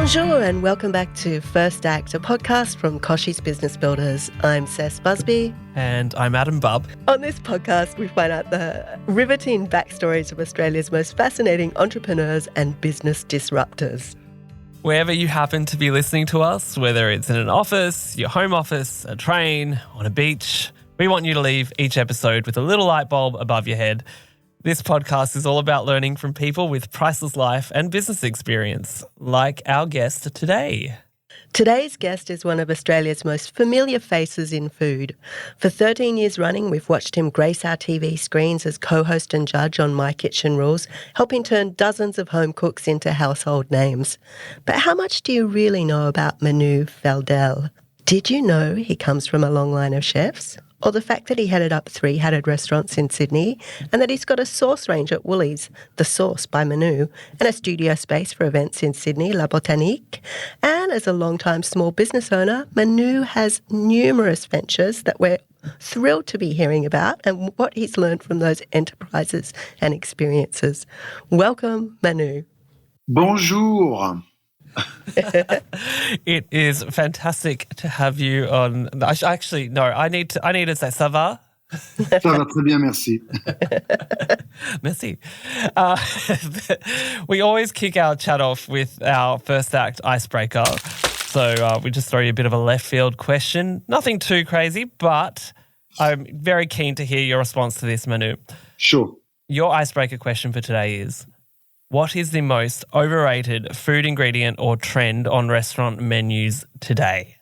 Bonjour and welcome back to First Act, a podcast from Koshy's Business Builders. I'm Cess Busby. And I'm Adam Bubb. On this podcast, we find out the riveting backstories of Australia's most fascinating entrepreneurs and business disruptors. Wherever you happen to be listening to us, whether it's in an office, your home office, a train, on a beach, we want you to leave each episode with a little light bulb above your head. This podcast is all about learning from people with priceless life and business experience, like our guest today. Today's guest is one of Australia's most familiar faces in food. For 13 years running, we've watched him grace our TV screens as co-host and judge on My Kitchen Rules, helping turn dozens of home cooks into household names. But how much do you really know about Manu Feildel? Did you know he comes from a long line of chefs? Or the fact that he headed up 3 hatted restaurants in Sydney and that he's got a sauce range at Woolies, The Sauce by Manu, and a studio space for events in Sydney, La Botanique. And as a long-time small business owner, Manu has numerous ventures that we're thrilled to be hearing about and what he's learned from those enterprises and experiences. Welcome, Manu. Bonjour. It is fantastic to have you on. Actually, no, I need to say ça va? Ça va très bien, merci. Merci. We always kick our chat off with our first act icebreaker. So we just throw you a bit of a left field question. Nothing too crazy, but I'm very keen to hear your response to this, Manu. Sure. Your icebreaker question for today is, what is the most overrated food ingredient or trend on restaurant menus today?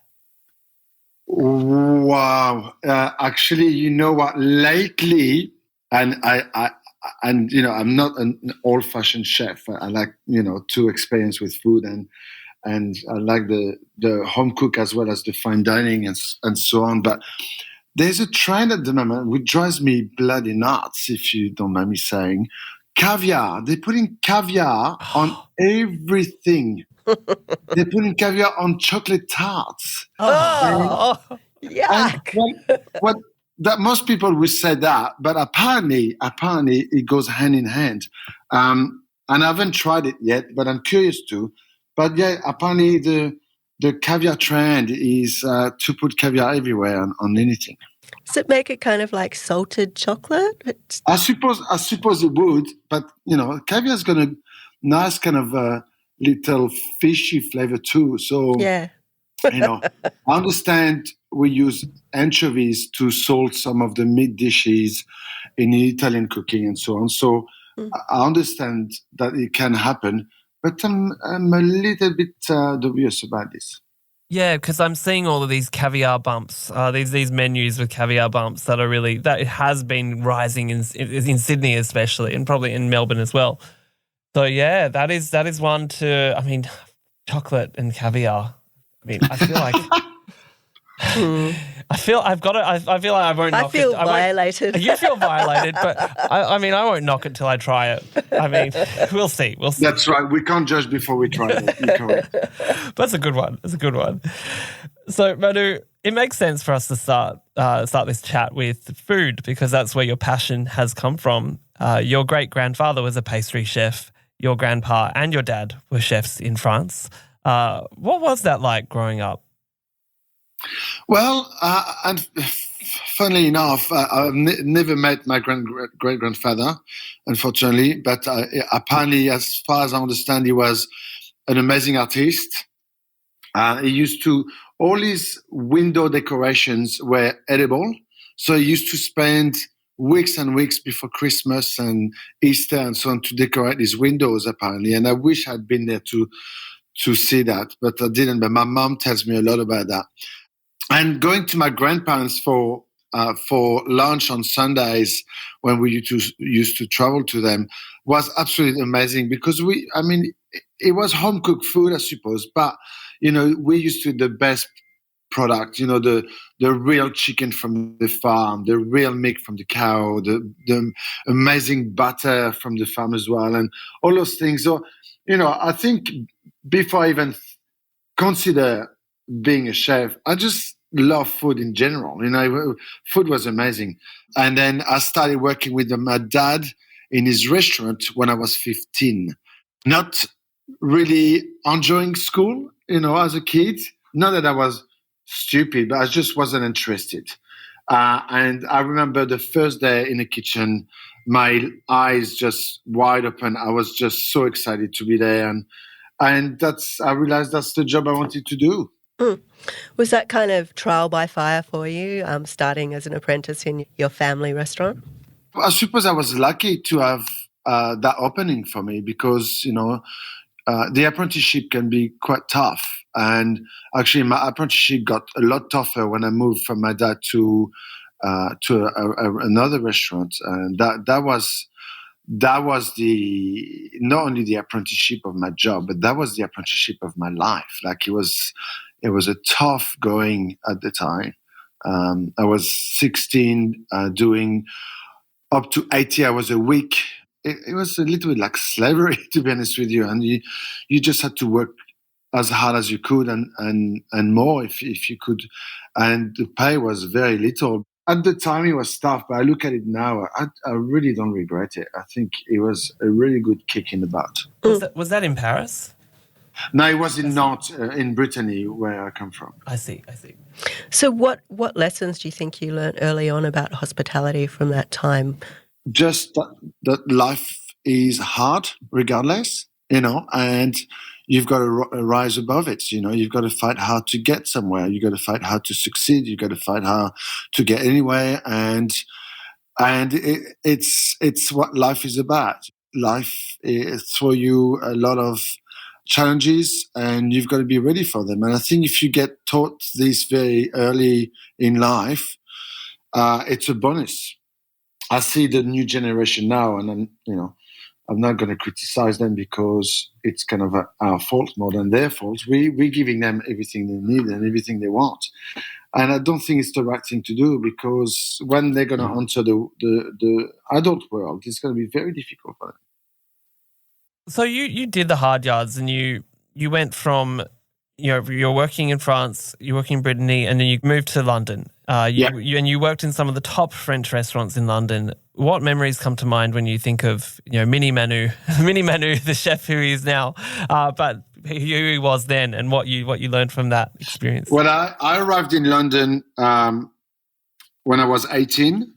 Wow. Actually, you know what? Lately, and I'm not an old-fashioned chef. I like, to experience with food, and I like the home cook as well as the fine dining and so on. But there's a trend at the moment which drives me bloody nuts, if you don't mind me saying. Caviar. They're putting caviar on everything. They're putting caviar on chocolate tarts. Oh, yuck. What that most people will say that, but apparently it goes hand in hand. And I haven't tried it yet, but I'm curious to. But yeah, apparently the caviar trend is to put caviar everywhere on anything. Does it make it kind of like salted chocolate? I suppose it would, but caviar's got a nice kind of little fishy flavor too. So Yeah. I understand we use anchovies to salt some of the meat dishes in Italian cooking and so on. So I understand that it can happen, but I'm a little bit dubious about this. Yeah, because I'm seeing all of these caviar bumps, these menus with caviar bumps that it has been rising in Sydney especially, and probably in Melbourne as well. So yeah, that is one to. I mean, chocolate and caviar. I mean, I feel like I feel like I won't knock it. I feel violated. You feel violated, but I mean, I won't knock it till I try it. I mean, we'll see. That's right. We can't judge before we try it. You're correct. That's a good one. So, Manu, it makes sense for us to start this chat with food because that's where your passion has come from. Your great-grandfather was a pastry chef. Your grandpa and your dad were chefs in France. What was that like growing up? Well, and funnily enough, I've never met my great-grandfather, unfortunately, but apparently, as far as I understand, he was an amazing artist. He used to, all his window decorations were edible, so he used to spend weeks and weeks before Christmas and Easter and so on to decorate his windows, apparently, and I wish I'd been there to see that, but I didn't, but my mom tells me a lot about that. And going to my grandparents for lunch on Sundays when we used to travel to them was absolutely amazing because it was home cooked food, I suppose, but we used to eat the best product, the real chicken from the farm, the real milk from the cow, the amazing butter from the farm as well, and all those things. So, I think before I even consider being a chef, I just love food in general. Food was amazing. And then I started working with my dad in his restaurant when I was 15. Not really enjoying school, as a kid. Not that I was stupid, but I just wasn't interested. And I remember the first day in the kitchen, my eyes just wide open. I was just so excited to be there. And I realized that's the job I wanted to do. Mm. Was that kind of trial by fire for you, starting as an apprentice in your family restaurant? I suppose I was lucky to have that opening for me because, the apprenticeship can be quite tough. And actually, my apprenticeship got a lot tougher when I moved from my dad to another restaurant. And that was the not only the apprenticeship of my job, but that was the apprenticeship of my life. Like it was a tough going at the time. I was 16, doing up to 80 hours a week. It was a little bit like slavery, to be honest with you. And you just had to work as hard as you could and more if you could. And the pay was very little. At the time, it was tough, but I look at it now, I really don't regret it. I think it was a really good kick in the butt. Was that in Paris? No, it was in Nantes, in Brittany, where I come from. I see. So what lessons do you think you learned early on about hospitality from that time? Just that life is hard regardless, and you've got to rise above it. You've got to fight hard to get somewhere. You've got to fight hard to succeed. You've got to fight hard to get anywhere. And it's what life is about. Life throws you a lot of challenges, and you've got to be ready for them. And I think if you get taught this very early in life, it's a bonus. I see the new generation now, and I'm not going to criticize them because it's kind of our fault more than their fault. We're giving them everything they need and everything they want. And I don't think it's the right thing to do, because when they're going to enter the adult world, it's going to be very difficult for them. So you did the hard yards, and you went from, you're working in France, you're working in Brittany, and then you moved to London. You worked in some of the top French restaurants in London. What memories come to mind when you think of, Mini Manu, the chef who he is now, but who he was then, and what you learned from that experience? Well, I arrived in London when I was 18.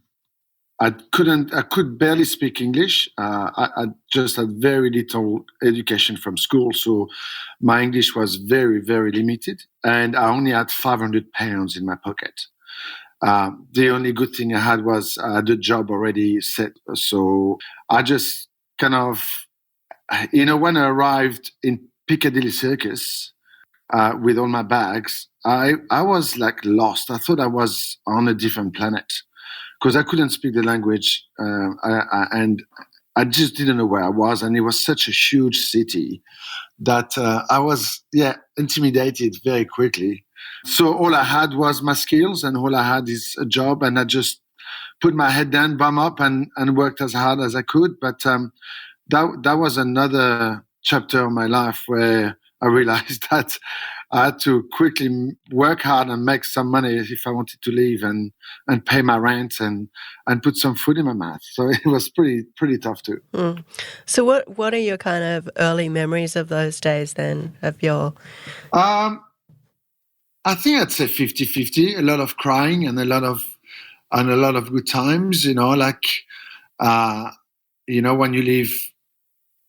I could barely speak English. I just had very little education from school, so my English was very, very limited, and I only had £500 in my pocket. The only good thing I had was I had a job already set. So I just kind of, when I arrived in Piccadilly Circus with all my bags, I was like lost. I thought I was on a different planet because I couldn't speak the language, and I just didn't know where I was. And it was such a huge city that I was, intimidated very quickly. So all I had was my skills, and all I had is a job, and I just put my head down, bum up, and worked as hard as I could. But that was another chapter of my life where I realized that I had to quickly work hard and make some money if I wanted to leave and pay my rent and put some food in my mouth. So it was pretty tough too. Mm. So what are your kind of early memories of those days then, of your... I think I'd say 50-50, a lot of crying and a lot of good times, when you leave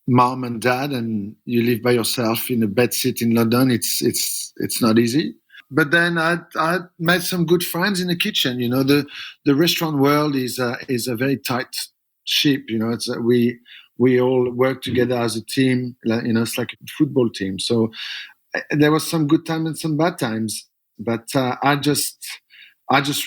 mom and dad and you live by yourself in a bed sit in London, it's not easy. But then I met some good friends in the kitchen. The restaurant world is a very tight ship. We all work together as a team. It's like a football team. So there was some good times and some bad times, but I just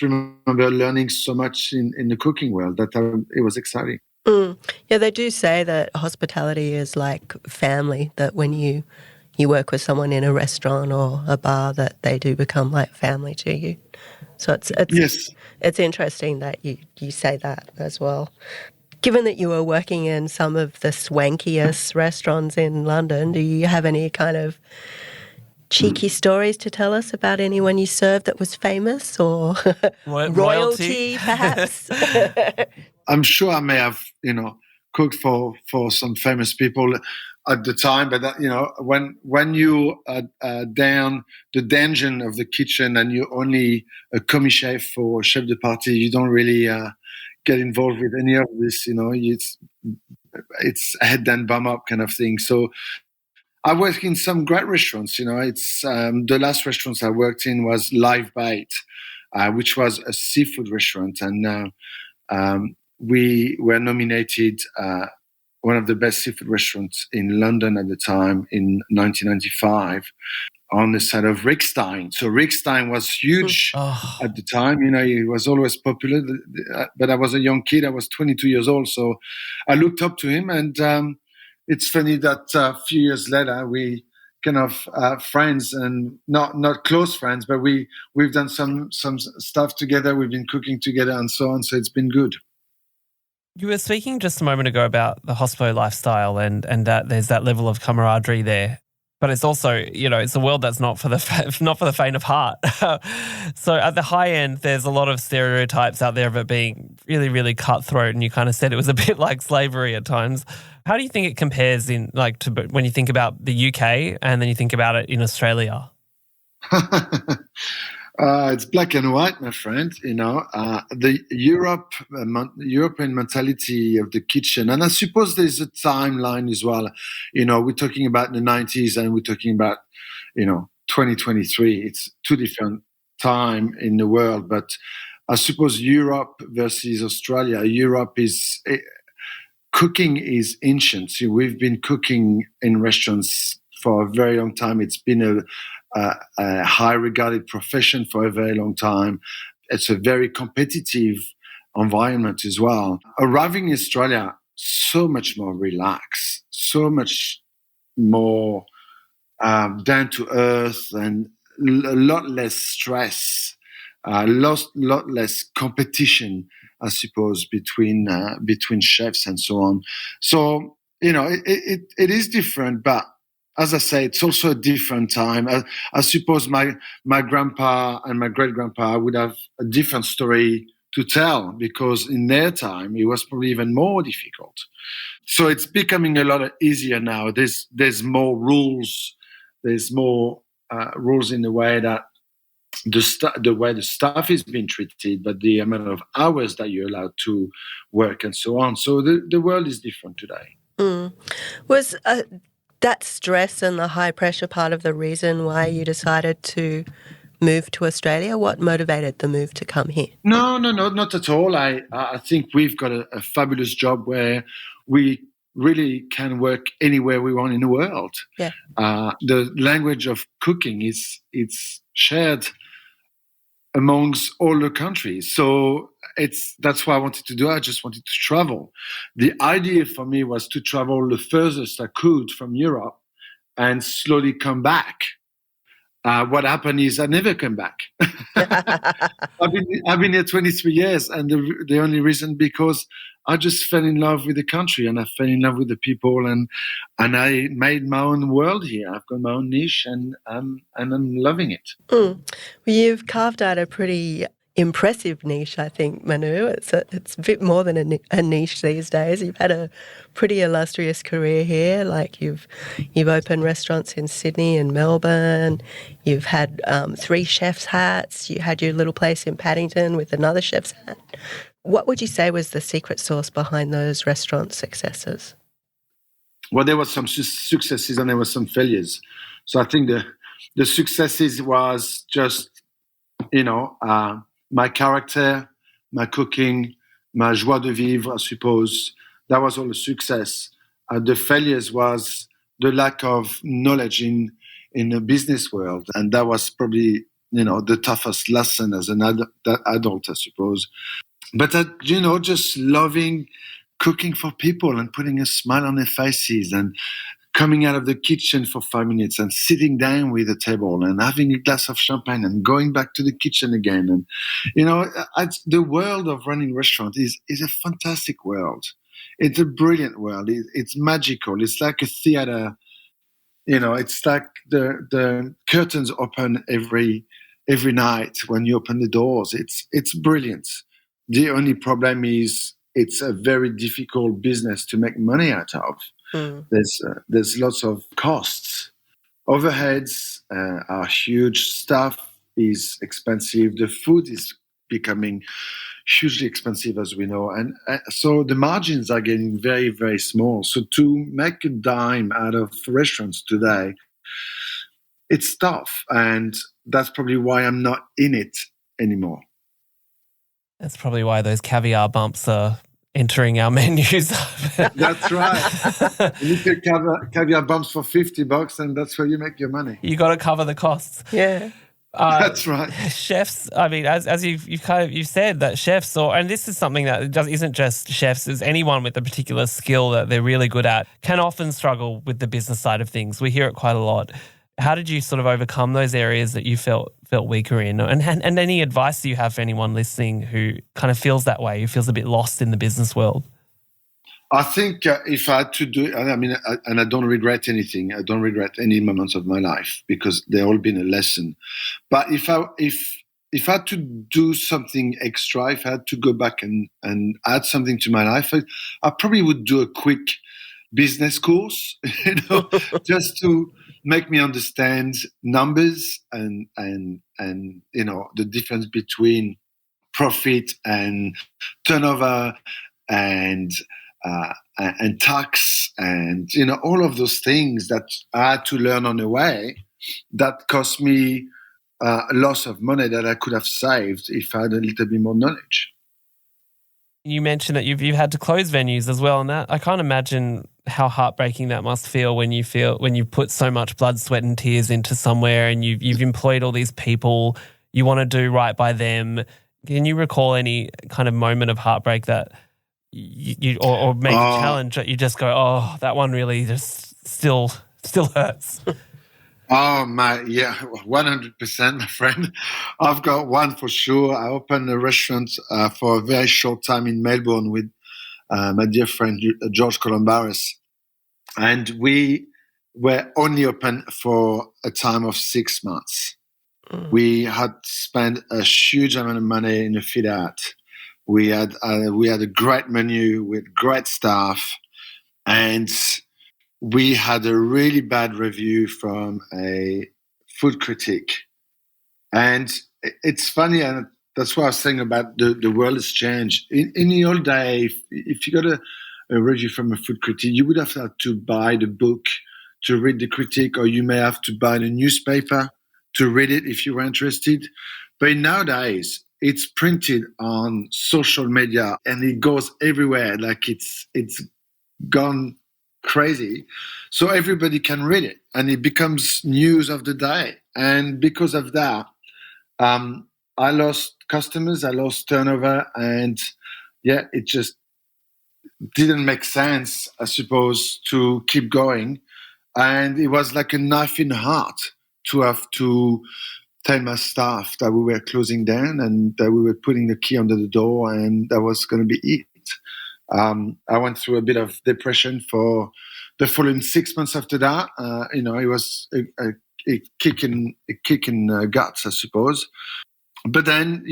remember learning so much in the cooking world that it was exciting. Mm. Yeah, they do say that hospitality is like family, that when you work with someone in a restaurant or a bar, that they do become like family to you. So it's interesting that you say that as well. Given that you were working in some of the swankiest restaurants in London, do you have any kind of cheeky stories to tell us about anyone you served that was famous or royalty perhaps? I'm sure I may have, cooked for some famous people at the time. But when you are down the dungeon of the kitchen and you're only a commis chef or chef de partie, you don't really get involved with any of this. It's head down, bum up kind of thing. So I worked in some great restaurants. It's the last restaurants I worked in was Live Bite, which was a seafood restaurant, and we were nominated one of the best seafood restaurants in London at the time in 1995 on the side of Rick Stein. So Rick Stein was huge at the time. He was always popular. But I was a young kid. I was 22 years old. So I looked up to him. And it's funny that a few years later, we kind of friends, and not close friends, but we've done some stuff together. We've been cooking together and so on. So it's been good. You were speaking just a moment ago about the hospo lifestyle and that there's that level of camaraderie there. But it's also, it's a world that's not for the faint of heart. So at the high end, there's a lot of stereotypes out there of it being really, really cutthroat. And you kind of said it was a bit like slavery at times. How do you think it compares to when you think about the UK and then you think about it in Australia? It's black and white, my friend. The European mentality of the kitchen, and I suppose there's a timeline as well. We're talking about the 90s, and we're talking about 2023. It's two different time in the world, but I suppose Europe versus Australia. Europe is cooking is ancient. So we've been cooking in restaurants for a very long time. It's been a high regarded profession for a very long time. It's a very competitive environment as well. Arriving in Australia, so much more relaxed, so much more down to earth, and a lot less stress, lot less competition, I suppose, between chefs and so on. So it is different, but as I say, it's also a different time. I suppose my grandpa and my great-grandpa would have a different story to tell, because in their time, it was probably even more difficult. So it's becoming a lot easier now. There's more rules. There's more rules in the way that the way the staff is being treated, but the amount of hours that you're allowed to work and so on. So the world is different today. Was that stress and the high pressure part of the reason why you decided to move to Australia? What motivated the move to come here? No, not at all. I think we've got a fabulous job where we really can work anywhere we want in the world. Yeah. The language of cooking it's shared amongst all the countries. So that's what I wanted to do. I just wanted to travel. The idea for me was to travel the furthest I could from Europe and slowly come back. What happened is I never came back. I've been here 23 years, and the only reason because I just fell in love with the country, and I fell in love with the people, and I made my own world here. I've got my own niche, and I'm loving it. Well, you've carved out a pretty impressive niche, I think, Manu. It's a bit more than a niche these days. You've had a pretty illustrious career here. Like you've opened restaurants in Sydney and Melbourne. You've had 3 chef's hats. You had your little place in Paddington with another chef's hat. What would you say was the secret sauce behind those restaurant successes? Well, there was some successes and there were some failures. So I think the successes was just, my character, my cooking, my joie de vivre, I suppose. That was all a success. The failures was the lack of knowledge in the business world. And that was probably, the toughest lesson as an adult, I suppose. But, just loving cooking for people and putting a smile on their faces and coming out of the kitchen for 5 minutes and sitting down with a table and having a glass of champagne and going back to the kitchen again. And, the world of running restaurants is a fantastic world. It's a brilliant world. It's magical. It's like a theater. It's like the curtains open every night when you open the doors. It's brilliant. The only problem is it's a very difficult business to make money out of. There's lots of costs. Overheads are huge. Staff is expensive. The food is becoming hugely expensive, as we know. And so the margins are getting very, very small. So to make a dime out of restaurants today, it's tough. And that's probably why I'm not in it anymore. That's probably why those caviar bumps are entering our menus. That's right. You get caviar bumps for $50 and that's where you make your money. You got to cover the costs. Yeah. That's right. Chefs, I mean, as you've said that chefs, and this is something that isn't just chefs, is anyone with a particular skill that they're really good at can often struggle with the business side of things. We hear it quite a lot. How did you sort of overcome those areas that you felt weaker in? And any advice you have for anyone listening who kind of feels that way, who feels a bit lost in the business world? I think if I had to do it, I don't regret anything. I don't regret any moments of my life because they've all been a lesson. But if I had to do something extra, if I had to go back and add something to my life, I probably would do a quick business course, just to make me understand numbers and the difference between profit and turnover and tax and all of those things that I had to learn on the way that cost me a loss of money that I could have saved if I had a little bit more knowledge. You mentioned that you've had to close venues as well, and that I can't imagine how heartbreaking that must feel when you put so much blood, sweat, and tears into somewhere, and you've employed all these people. You want to do right by them. Can you recall any kind of moment of heartbreak that you or maybe challenge that you just go, oh, that one really just still hurts? Oh, 100%, my friend. I've got one for sure. I opened a restaurant for a very short time in Melbourne with my dear friend George Colombaris. And we were only open for a time of 6 months. We had spent a huge amount of money in the fit out. We had a great menu with great staff, and we had a really bad review from a food critic. And it's funny, and that's what I was saying about the world has changed. In the old day, if you got a review from a food critic, you would have had to buy the book to read the critic, or you may have to buy the newspaper to read it if you were interested. But nowadays, it's printed on social media and it goes everywhere. Like it's gone crazy. So everybody can read it and it becomes news of the day. And because of that, I lost customers, I lost turnover, and it just didn't make sense, I suppose, to keep going. And it was like a knife in the heart to have to tell my staff that we were closing down and that we were putting the key under the door and that was going to be it. I went through a bit of depression for the following 6 months after that. It was a kick in guts, I suppose. But then,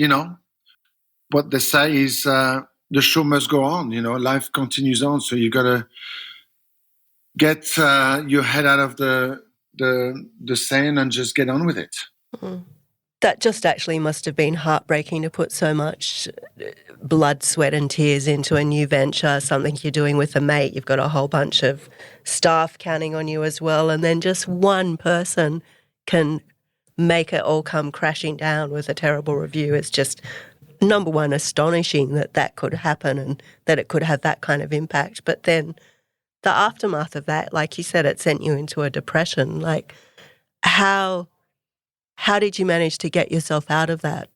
what they say is the show must go on. Life continues on. So you got to get your head out of the sand and just get on with it. Mm-hmm. That just actually must have been heartbreaking to put so much blood, sweat and tears into a new venture, something you're doing with a mate. You've got a whole bunch of staff counting on you as well, and then just one person can make it all come crashing down with a terrible review. It's just, number one, astonishing that could happen and that it could have that kind of impact. But then the aftermath of that, like you said, it sent you into a depression. Like, how did you manage to get yourself out of that?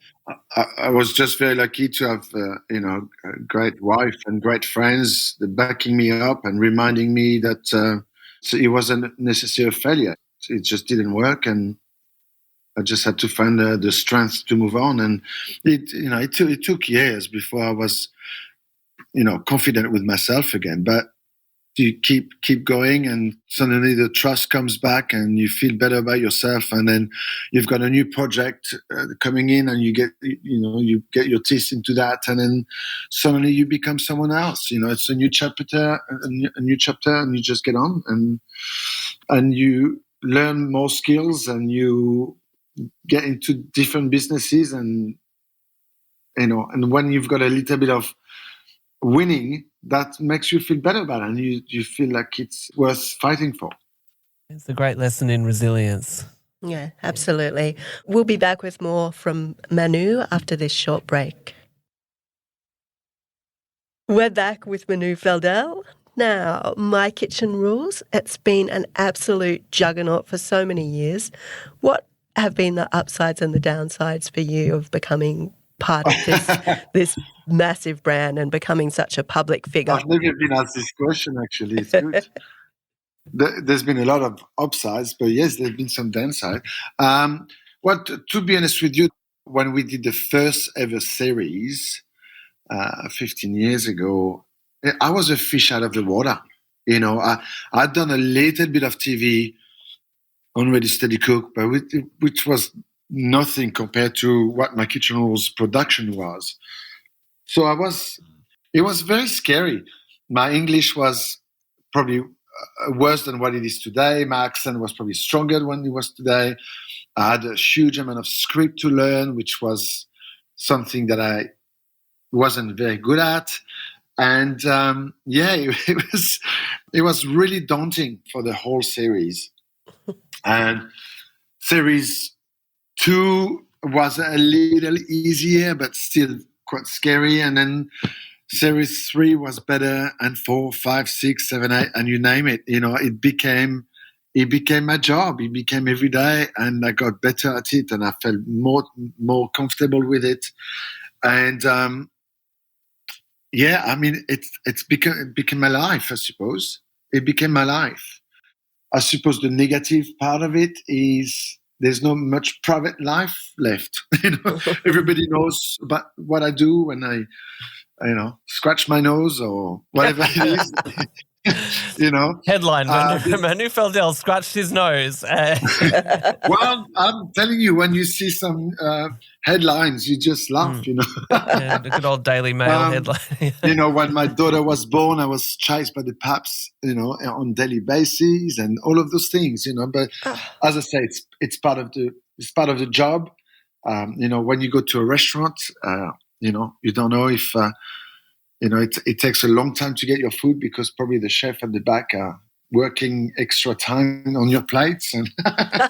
I was just very lucky to have, a great wife and great friends backing me up and reminding me that it wasn't necessarily a failure. It just didn't work, and I just had to find the strength to move on. And it took years before I was, confident with myself again. But you keep going, and suddenly the trust comes back and you feel better about yourself, and then you've got a new project coming in, and you get your teeth into that, and then suddenly you become someone else. It's a new chapter, and you just get on, and you learn more skills, and you get into different businesses, and when you've got a little bit of winning, that makes you feel better about it, and you feel like it's worth fighting for. It's a great lesson in resilience. Yeah, absolutely. We'll be back with more from Manu after this short break. We're back with Manu Feildel. Now, My Kitchen Rules, it's been an absolute juggernaut for so many years. What have been the upsides and the downsides for you of becoming part of this massive brand and becoming such a public figure? I've never been asked this question, actually. It's good. There's been a lot of upsides, but yes, there's been some downside. To be honest with you, when we did the first ever series 15 years ago, I was a fish out of the water. I'd done a little bit of TV on Ready Steady Cook, but which was nothing compared to what My Kitchen Rules production was. So it was very scary. My English was probably worse than what it is today. My accent was probably stronger than it was today. I had a huge amount of script to learn, which was something that I wasn't very good at. And it was really daunting for the whole series. And series 2 was a little easier, but still quite scary. And then series 3 was better, and 4, 5, 6, 7, 8, and you name it. It became my job. It became every day, and I got better at it, and I felt more comfortable with it. And it became my life, I suppose. It became my life. I suppose the negative part of it is there's not much private life left. Everybody knows about what I do when I scratch my nose or whatever it is. Headline: Manu Feildel scratched his nose. Well, I'm telling you, when you see some headlines, you just laugh. Yeah, the good old Daily Mail headline. When my daughter was born, I was chased by the paps, on daily basis, and all of those things. But as I say, it's part of the job. When you go to a restaurant, you don't know if. It takes a long time to get your food because probably the chef at the back are working extra time on your plates, and I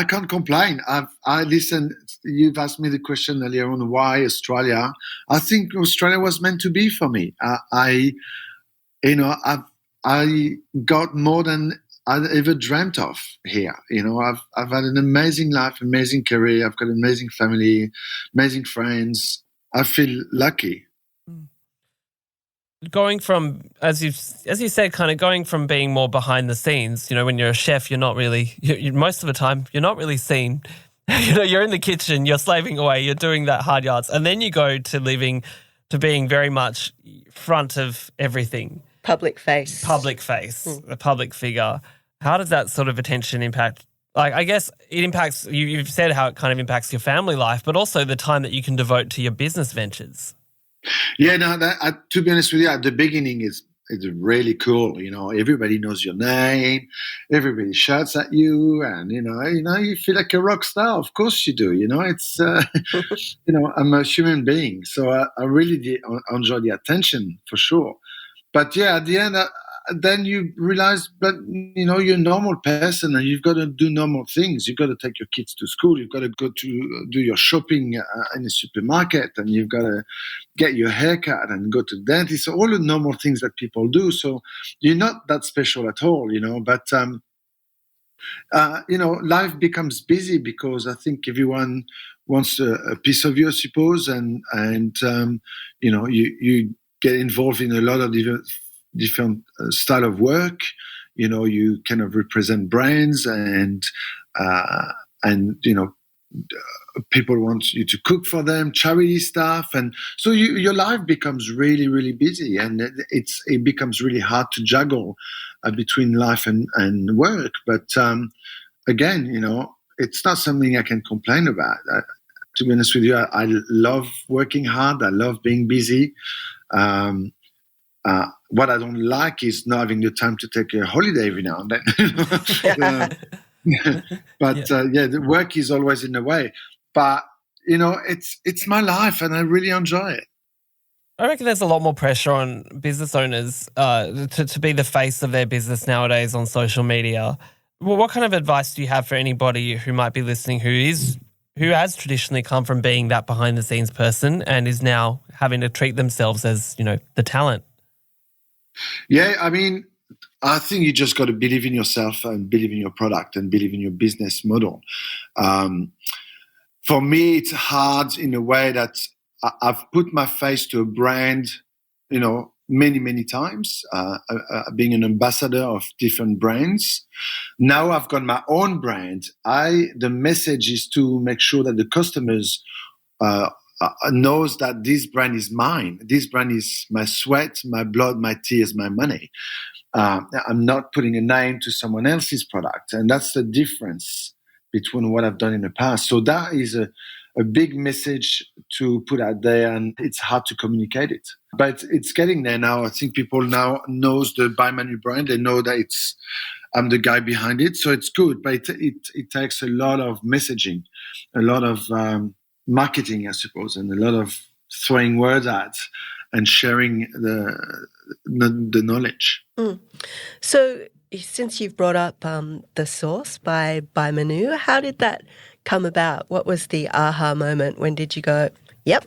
can't complain. I listened. You've asked me the question earlier on why Australia. I think Australia was meant to be for me. I got more than I'd ever dreamt of here. I've had an amazing life, amazing career. I've got an amazing family, amazing friends. I feel lucky. Going from, as you said, kind of going from being more behind the scenes. When you're a chef, you're not really. Most of the time, you're not really seen. You're in the kitchen, you're slaving away, you're doing that hard yards, and then you go to being very much front of everything. Public face, a public figure. How does that sort of attention impact? Like, I guess it impacts, you've said how it kind of impacts your family life, but also the time that you can devote to your business ventures. Yeah, no, to be honest with you, at the beginning it's really cool. Everybody knows your name, everybody shouts at you, and you feel like a rock star. Of course you do. It's I'm a human being, so I really enjoy the attention for sure. But yeah, at the end, then you realize, but you're a normal person, and you've got to do normal things. You've got to take your kids to school. You've got to go to do your shopping in the supermarket, and you've got to get your hair cut and go to the dentist. So all the normal things that people do. So you're not that special at all, But life becomes busy because I think everyone wants a piece of you, I suppose, and you get involved in a lot of different style of work. You kind of represent brands and people want you to cook for them, charity stuff, and so your life becomes really, really busy, and it becomes really hard to juggle between life and work. But again, it's not something I can complain about. To be honest with you, I love working hard. I love being busy. What I don't like is not having the time to take a holiday every now and then. But the work is always in the way. But it's my life, and I really enjoy it. I reckon there's a lot more pressure on business owners to be the face of their business nowadays on social media. Well, what kind of advice do you have for anybody who might be listening who has traditionally come from being that behind the scenes person and is now having to treat themselves as, the talent? Yeah, I mean, I think you just got to believe in yourself and believe in your product and believe in your business model. For me, it's hard in a way that I've put my face to a brand, many, many times, being an ambassador of different brands. Now I've got my own brand. The message is to make sure that the customers knows that this brand is mine. This brand is my sweat, my blood, my tears, my money. I'm not putting a name to someone else's product. And that's the difference between what I've done in the past. So that is a big message to put out there, and it's hard to communicate it. But it's getting there now. I think people now knows the By Manu brand. They know that I'm the guy behind it. So it's good, but it takes a lot of messaging, a lot of marketing, I suppose, and a lot of throwing words at and sharing the knowledge. So since you've brought up the sauce by Manu, how did that come about? What was the aha moment? When did you go, yep,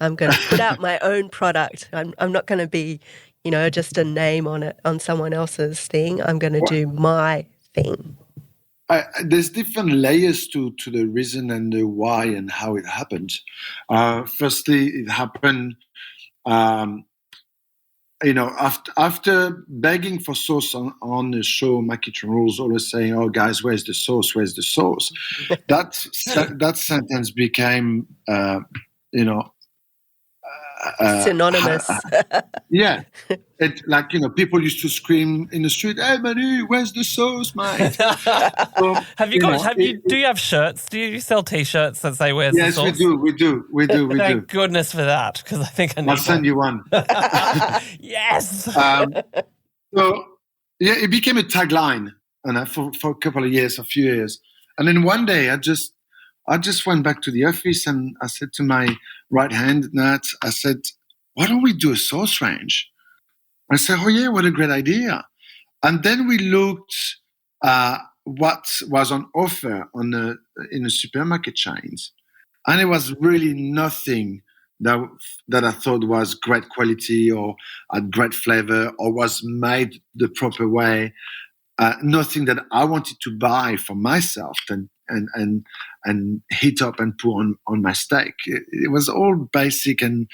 I'm going to put out my own product. I'm not going to be, just a name on someone else's thing. I'm going to do my thing. There's different layers to the reason and the why and how it happened. Firstly, it happened, after begging for sauce on the show, My Kitchen Rules, always saying, "Oh, guys, where's the sauce? Where's the sauce?" that sentence became, synonymous. Yeah. People used to scream in the street, "Hey, Manu, where's the sauce, mate?" So, do you have shirts? Do you sell T-shirts that say "Where's the sauce"? Yes, we do. Thank goodness for that, because I think I need I'll send you one. Yes. It became a tagline, and for a few years, and then one day I just went back to the office and I said to my right hand, Nat, I said, "Why don't we do a sauce range?" I said, "Oh yeah, what a great idea!" And then we looked what was on offer in the supermarket chains, and it was really nothing that I thought was great quality or had great flavor or was made the proper way. Nothing that I wanted to buy for myself and heat up and put on my steak. It was all basic and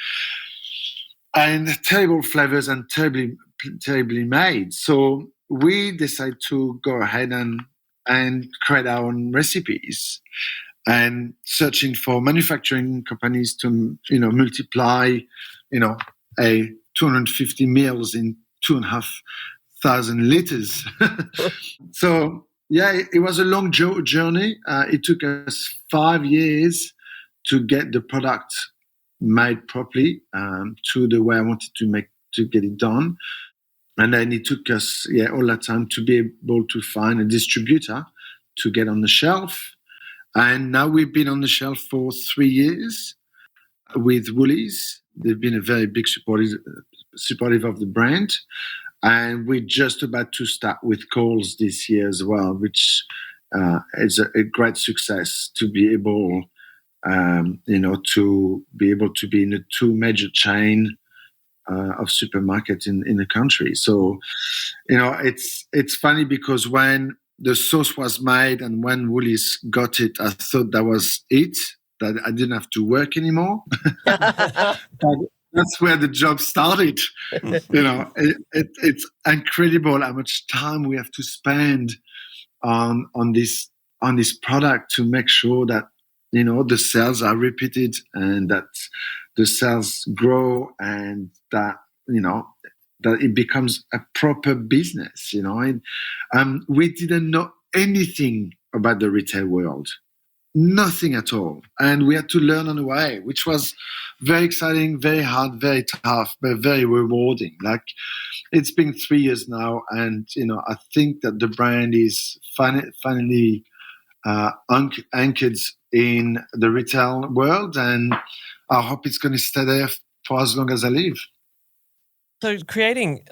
terrible flavors and terribly made. So we decided to go ahead and create our own recipes and searching for manufacturing companies to multiply a 250 meals in 2,500 liters. So it was a long journey. It took us 5 years to get the product made properly to the way I wanted to get it done. And then it took us all that time to be able to find a distributor to get on the shelf. And now we've been on the shelf for 3 years with Woolies. They've been a very big supportive of the brand. And we're just about to start with Coles this year as well, which is a great success to be able, to be able to be in the 2 major chain of supermarkets in the country. So, it's funny because when the sauce was made and when Woolies got it, I thought that was it, that I didn't have to work anymore. That's where the job started. It's incredible how much time we have to spend on this product to make sure that the sales are repeated and that the sales grow and that, that it becomes a proper business, And we didn't know anything about the retail world. Nothing at all. And we had to learn on the way, which was very exciting, very hard, very tough, but very rewarding. Like, it's been 3 years now, and I think that the brand is finally anchored in the retail world, and I hope it's going to stay there for as long as I live. So creating,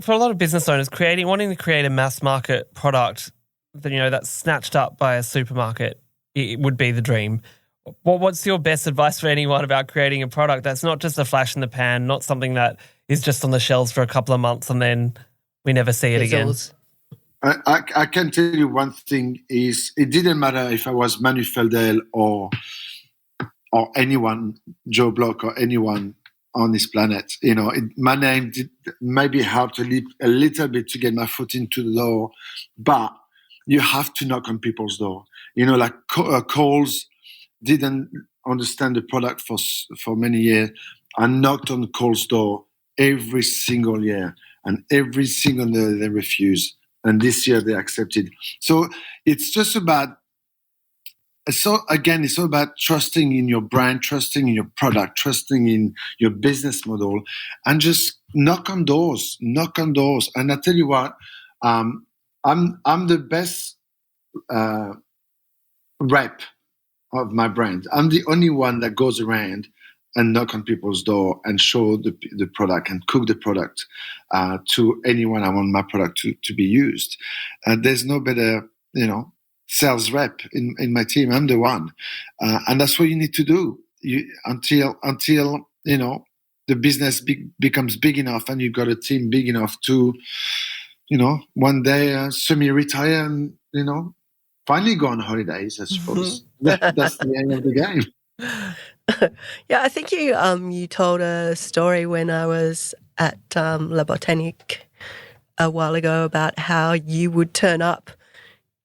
for a lot of business owners, wanting to create a mass market product that, that's snatched up by a supermarket, it would be the dream. What's your best advice for anyone about creating a product that's not just a flash in the pan, not something that is just on the shelves for a couple of months and then we never see it again? I can tell you one thing is, it didn't matter if I was Manu Feildel or anyone, Joe Block or anyone on this planet. My name did maybe helped a little bit to get my foot into the door, but you have to knock on people's door. Like Coles didn't understand the product for many years. I knocked on Coles' door every single year, and every single year they refused. And this year they accepted. So it's just about, it's all about trusting in your brand, trusting in your product, trusting in your business model, and just knock on doors. And I tell you what, I'm the best rep of my brand. I'm the only one that goes around and knock on people's door and show the product and cook the product to anyone I want my product to be used. There's no better, sales rep in my team. I'm the one. And that's what you need to do until the business becomes big enough and you've got a team big enough to, one day semi-retire and, finally go on holidays, I suppose. That's the end of the game. Yeah, I think you told a story when I was at La Botanique a while ago about how you would turn up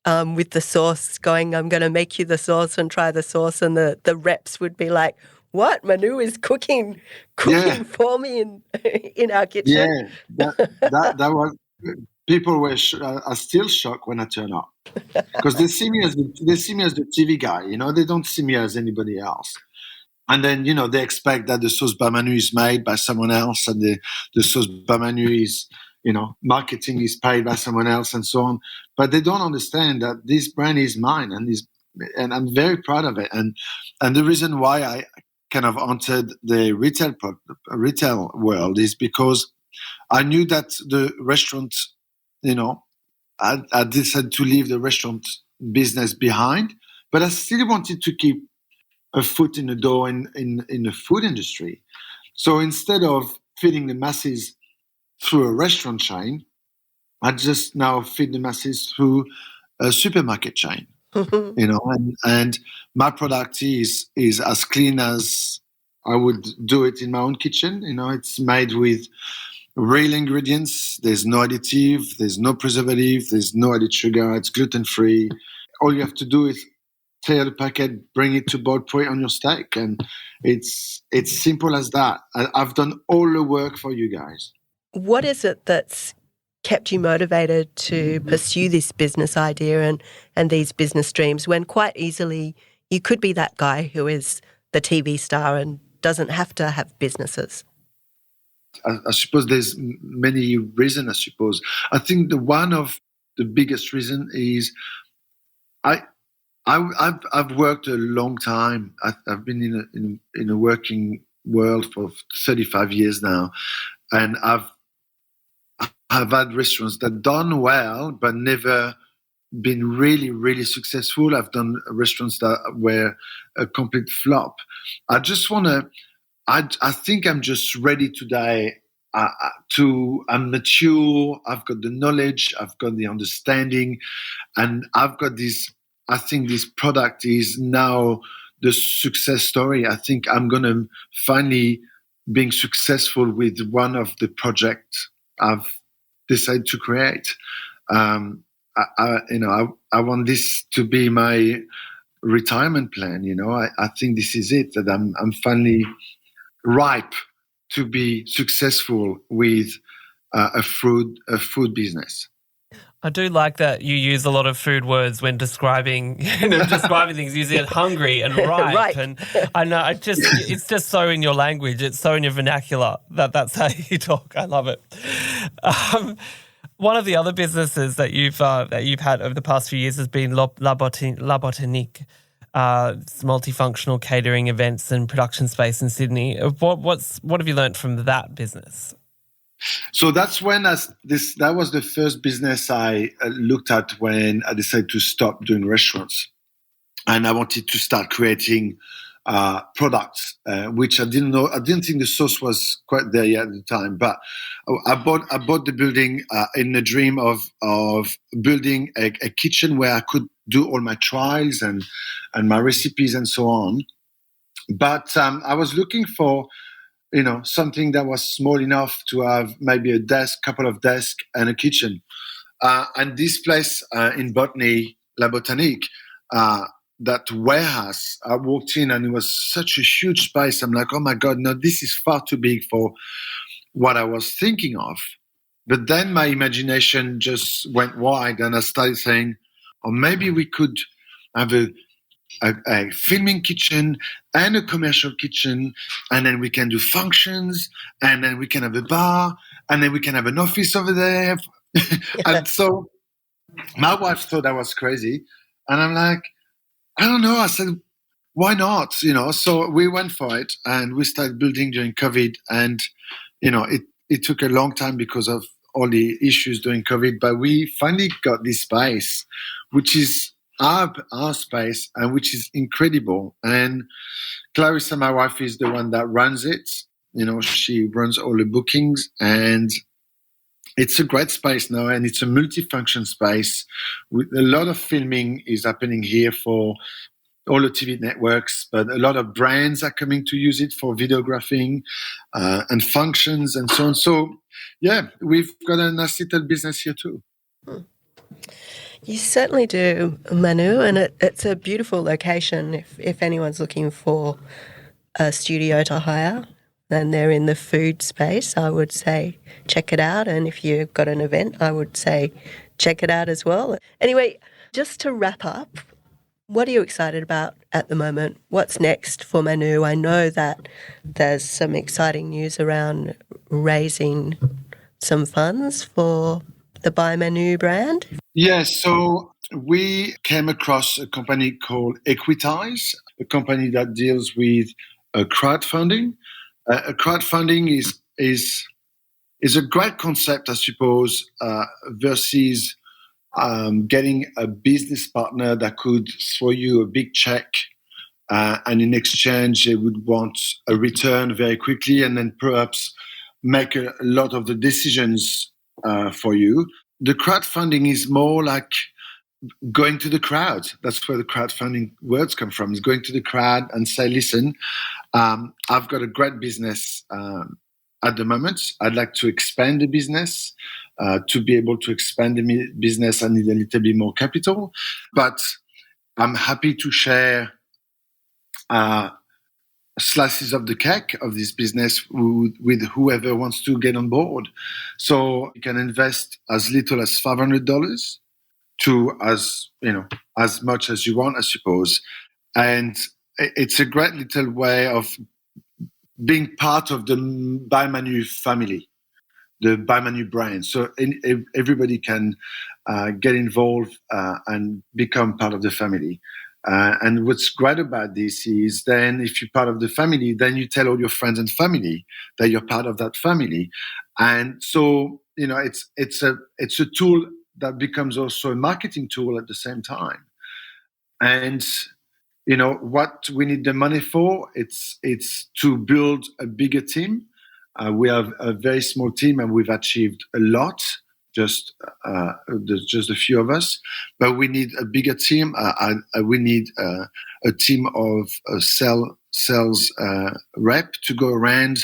with the sauce going, I'm going to make you the sauce and try the sauce, and the reps would be like, what? Manu is cooking for me in our kitchen? Yeah, that was... People are still shocked when I turn up because they see me as the TV guy. They don't see me as anybody else. And then they expect that the sauce By Manu is made by someone else, and the sauce By Manu is marketing is paid by someone else, and so on. But they don't understand that this brand is mine, and I'm very proud of it. And the reason why I kind of entered the retail world is because I knew that the restaurant, I decided to leave the restaurant business behind, but I still wanted to keep a foot in the door in the food industry. So instead of feeding the masses through a restaurant chain, I just now feed the masses through a supermarket chain. And my product is as clean as I would do it in my own kitchen. It's made with real ingredients. There's no additive, there's no preservative, there's no added sugar, it's gluten-free. All you have to do is tear the packet, bring it to board, put it on your steak, and it's simple as that. I've done all the work for you guys. What is it that's kept you motivated to pursue this business idea and these business dreams when quite easily you could be that guy who is the TV star and doesn't have to have businesses? I suppose there's many reasons, I suppose. I think one of the biggest reason is I've worked a long time. I've been in a working world for 35 years now, and I've had restaurants that done well but never been really, really successful. I've done restaurants that were a complete flop. I just want to... I think I'm just ready today I'm mature, I've got the knowledge, I've got the understanding, and I've got this... I think this product is now the success story. I think I'm going to finally being successful with one of the projects I've decided to create. I want this to be my retirement plan. I think this is it, that I'm finally ripe to be successful with a food business. I do like that you use a lot of food words when describing describing things. Using it hungry and ripe, Right. and I know it's just so in your language. It's so in your vernacular that's how you talk. I love it. One of the other businesses that you've had over the past few years has been La Botanique. It's multifunctional catering, events, and production space in Sydney. What have you learnt from that business? So that's when that was the first business I looked at when I decided to stop doing restaurants, and I wanted to start creating products, which I didn't know. I didn't think the sauce was quite there yet at the time. But I bought the building in the dream of building a kitchen where I could do all my trials and my recipes and so on. But I was looking for something that was small enough to have maybe a desk, couple of desks, and a kitchen. And this place in Botany, La Botanique, that warehouse, I walked in and it was such a huge space. I'm like, oh my God, no, this is far too big for what I was thinking of. But then my imagination just went wide and I started saying, or maybe we could have a filming kitchen and a commercial kitchen, and then we can do functions, and then we can have a bar, and then we can have an office over there. And so my wife thought I was crazy, and I'm like, I don't know. I said, why not? So we went for it, and we started building during COVID, and it took a long time because of all the issues during COVID, but we finally got this space, which is our space, and which is incredible. And Clarissa, my wife, is the one that runs it. She runs all the bookings, and it's a great space now, and it's a multifunction space. With a lot of filming is happening here for all the TV networks, but a lot of brands are coming to use it for videographing and functions and so on. So, yeah, we've got a nice little business here too. You certainly do, Manu, and it's a beautiful location. If anyone's looking for a studio to hire and they're in the food space, I would say check it out. And if you've got an event, I would say check it out as well. Anyway, just to wrap up, what are you excited about at the moment? What's next for Manu? I know that there's some exciting news around raising some funds for the By Manu brand. Yes, so we came across a company called Equitize, a company that deals with crowdfunding. Crowdfunding is a great concept, I suppose, versus getting a business partner that could throw you a big check, and in exchange they would want a return very quickly, and then perhaps make a lot of the decisions for you. The crowdfunding is more like going to the crowd. That's where the crowdfunding words come from, is going to the crowd and say, listen, I've got a great business at the moment. I'd like to expand the business. To be able to expand the business, I need a little bit more capital. But I'm happy to share slices of the cake of this business with whoever wants to get on board. So you can invest as little as $500 to as much as you want, I suppose. And it's a great little way of being part of the By Manu family, the By Manu brand. So everybody can get involved and become part of the family. And what's great about this is then if you're part of the family, then you tell all your friends and family that you're part of that family. And so, it's a tool that becomes also a marketing tool at the same time. And, what we need the money for, it's to build a bigger team. We have a very small team and we've achieved a lot. Just a few of us, but we need a bigger team. We need a team of sales rep to go around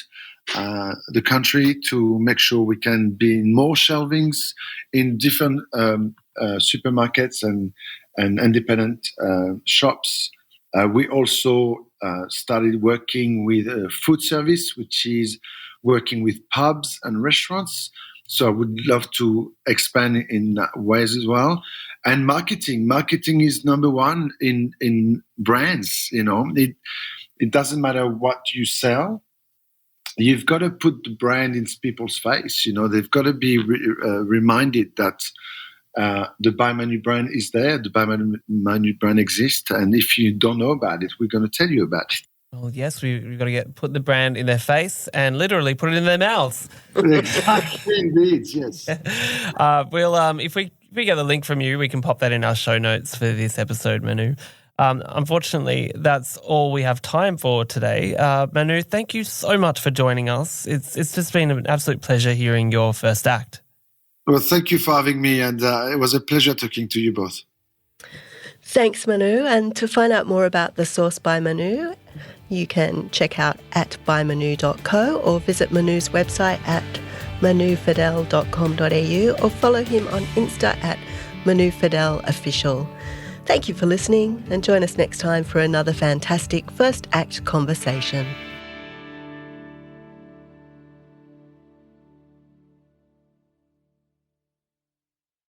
the country to make sure we can be in more shelvings in different supermarkets and and independent shops. We also started working with food service, which is working with pubs and restaurants. So I would love to expand in that ways as well. And marketing is number one in brands. It doesn't matter what you sell. You've got to put the brand in people's face. They've got to be reminded that the By Manu brand is there. The By Manu brand exists. And if you don't know about it, we're going to tell you about it. Well, yes, we've got to put the brand in their face and literally put it in their mouths. Exactly, indeed, yes. We'll if we get the link from you, we can pop that in our show notes for this episode, Manu. Unfortunately, that's all we have time for today. Manu, thank you so much for joining us. It's just been an absolute pleasure hearing your first act. Well, thank you for having me, and it was a pleasure talking to you both. Thanks, Manu. And to find out more about the Source by Manu, you can check out at bymanu.co or visit Manu's website at manufeildel.com.au or follow him on Insta at Manu Feildel Official. Thank you for listening and join us next time for another fantastic first act conversation.